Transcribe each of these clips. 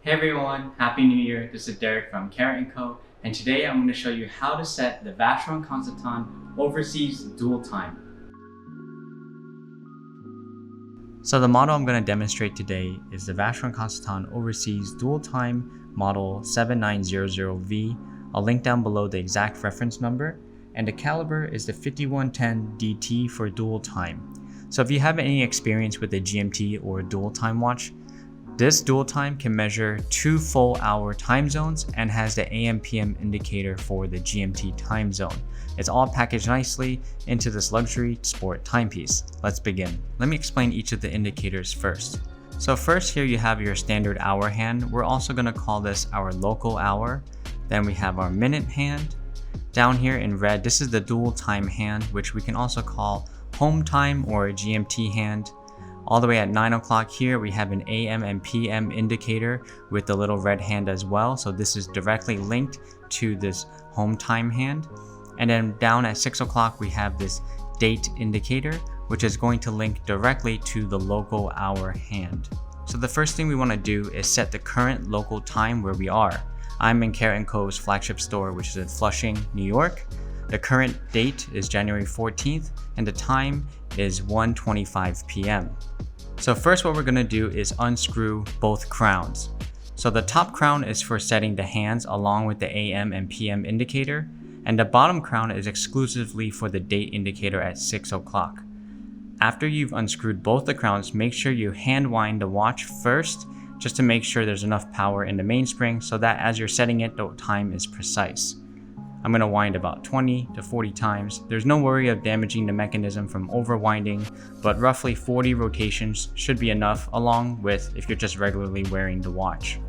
Hey everyone, Happy New Year. This is Derek from Calibre Co. And today I'm going to show you how to set the Vacheron Constantin Overseas Dual Time. So the model I'm going to demonstrate today is the Vacheron Constantin Overseas Dual Time Model 7900V. I'll link down below the exact reference number. And the caliber is the 5110 DT for dual time. So if you have any experience with a GMT or a dual time watch, this dual time can measure 2 full hour time zones and has the AM/PM indicator for the GMT time zone. It's all packaged nicely into this luxury sport timepiece. Let's begin. Let me explain each of the indicators first. So first here you have your standard hour hand. We're also going to call this our local hour. Then we have our minute hand. Down here in red, this is the dual time hand, which we can also call home time or a GMT hand. All the way at 9 o'clock here, we have an AM and PM indicator with the little red hand as well. So this is directly linked to this home time hand. And then down at 6 o'clock, we have this date indicator, which is going to link directly to the local hour hand. So the first thing we want to do is set the current local time where we are. I'm in Calibre Co.'s flagship store, which is in Flushing, New York. The current date is January 14th, and the time is 1:25 p.m. So first what we're going to do is unscrew both crowns. So the top crown is for setting the hands along with the AM and PM indicator, and the bottom crown is exclusively for the date indicator at 6 o'clock. After you've unscrewed both the crowns, make sure you hand wind the watch first, just to make sure there's enough power in the mainspring so that as you're setting it, the time is precise. I'm going to wind about 20 to 40 times. There's no worry of damaging the mechanism from overwinding, but roughly 40 rotations should be enough, along with if you're just regularly wearing the watch.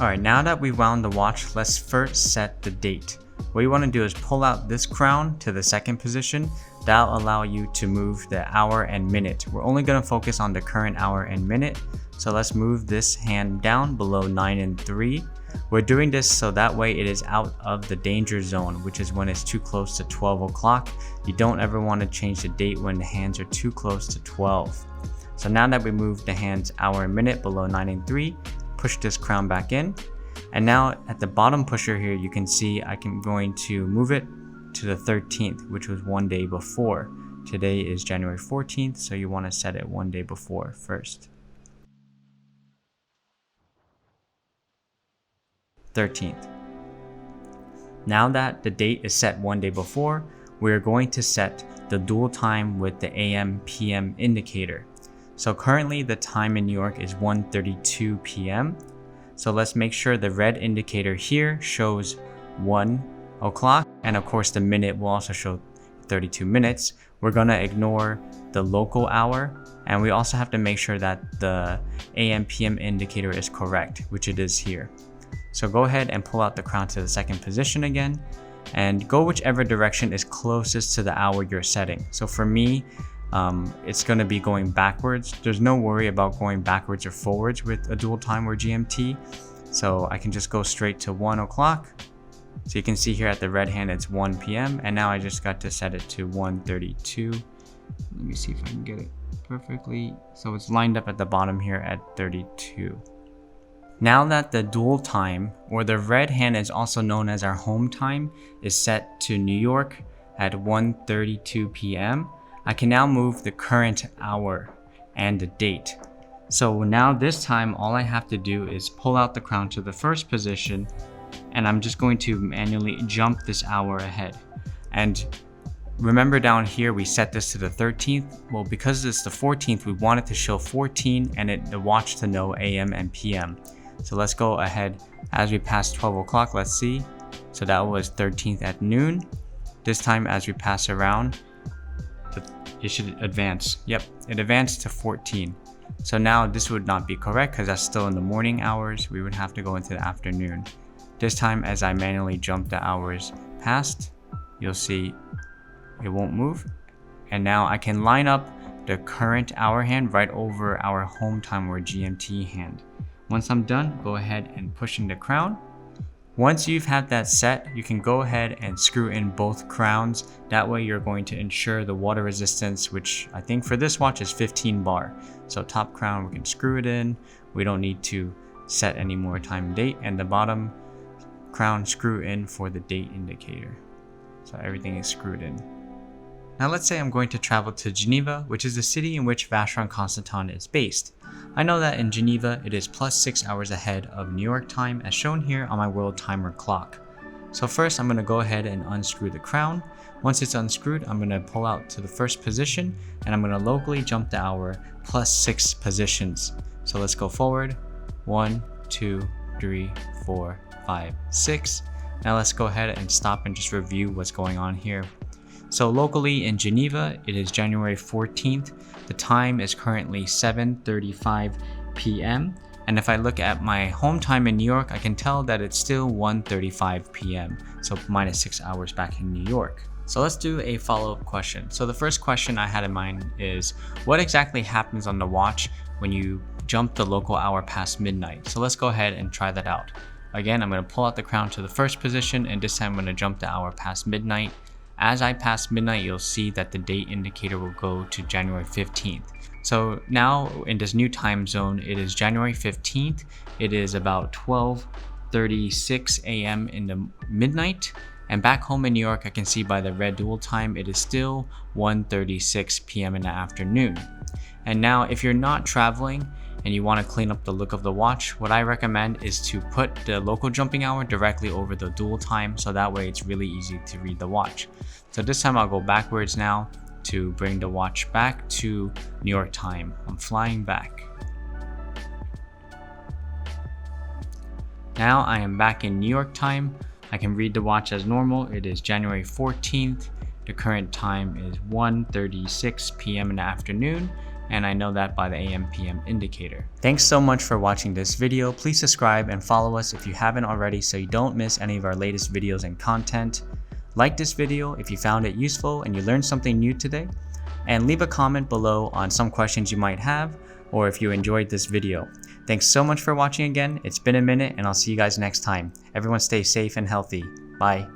Alright, now that we've wound the watch, let's first set the date. What you want to do is pull out this crown to the second position. That'll allow you to move the hour and minute. We're only going to focus on the current hour and minute. So let's move this hand down below 9 and 3. We're doing this so that way it is out of the danger zone, which is when it's too close to 12 o'clock. You don't ever want to change the date when the hands are too close to 12. So now that we moved the hands hour and minute below 9 and 3, push this crown back in. And now at the bottom pusher here, you can see I'm going to move it to the 13th, which was one day before. Today is January 14th, so you want to set it one day before first. 13th. Now that the date is set one day before, we're going to set the dual time with the AM/PM indicator. So currently the time in New York is 1:32 p.m. So let's make sure the red indicator here shows 1 o'clock, and of course the minute will also show 32 minutes. We're going to ignore the local hour, and we also have to make sure that the AM/PM indicator is correct, which it is here. So go ahead and pull out the crown to the second position again, and go whichever direction is closest to the hour you're setting. So for me, it's going to be going backwards. There's no worry about going backwards or forwards with a dual time or GMT. So I can just go straight to 1 o'clock. So you can see here at the red hand, it's 1 p.m. And now I just got to set it to 1:32. Let me see if I can get it perfectly. So it's lined up at the bottom here at 32. Now that the dual time, or the red hand is also known as our home time, is set to New York at 1:32 p.m., I can now move the current hour and the date. So now this time, all I have to do is pull out the crown to the first position, and I'm just going to manually jump this hour ahead. And remember down here, we set this to the 13th. Well, because it's the 14th, we want it to show 14 and the watch to know AM and PM. So let's go ahead as we pass 12 o'clock. Let's see. So that was 13th at noon. This time as we pass around, it should advance. Yep, it advanced to 14. So now this would not be correct because that's still in the morning hours. We would have to go into the afternoon. This time as I manually jump the hours past, you'll see it won't move. And now I can line up the current hour hand right over our home time or GMT hand. Once I'm done, go ahead and push in the crown. Once you've had that set, you can go ahead and screw in both crowns. That way you're going to ensure the water resistance, which I think for this watch is 15 bar. So top crown, we can screw it in. We don't need to set any more time and date, and the bottom crown screw in for the date indicator. So everything is screwed in. Now let's say I'm going to travel to Geneva, which is the city in which Vacheron Constantin is based. I know that in Geneva it is plus 6 hours ahead of New York time as shown here on my world timer clock. So first I'm going to go ahead and unscrew the crown. Once it's unscrewed, I'm going to pull out to the first position and I'm going to locally jump the hour plus 6 positions. So let's go forward. 1, 2, 3, 4, 5, 6. Now let's go ahead and stop and just review what's going on here. So locally in Geneva, it is January 14th. The time is currently 7:35 p.m. And if I look at my home time in New York, I can tell that it's still 1:35 p.m. So minus 6 hours back in New York. So let's do a follow-up question. So the first question I had in mind is, what exactly happens on the watch when you jump the local hour past midnight? So let's go ahead and try that out. Again, I'm going to pull out the crown to the first position, and this time I'm going to jump the hour past midnight. As I pass midnight, you'll see that the date indicator will go to January 15th. So now in this new time zone, it is January 15th. It is about 12:36 a.m. in the midnight. And back home in New York, I can see by the red dual time, it is still 1:36 p.m. in the afternoon. And now if you're not traveling and you want to clean up the look of the watch, what I recommend is to put the local jumping hour directly over the dual time, so that way it's really easy to read the watch. So this time I'll go backwards now to bring the watch back to New York time. I'm flying back. Now I am back in New York time. I can read the watch as normal. It is January 14th. The current time is 1:36 p.m. in the afternoon. And I know that by the AM/PM indicator. Thanks so much for watching this video. Please subscribe and follow us if you haven't already so you don't miss any of our latest videos and content. Like this video if you found it useful and you learned something new today. And leave a comment below on some questions you might have or if you enjoyed this video. Thanks so much for watching again. It's been a minute and I'll see you guys next time. Everyone stay safe and healthy. Bye.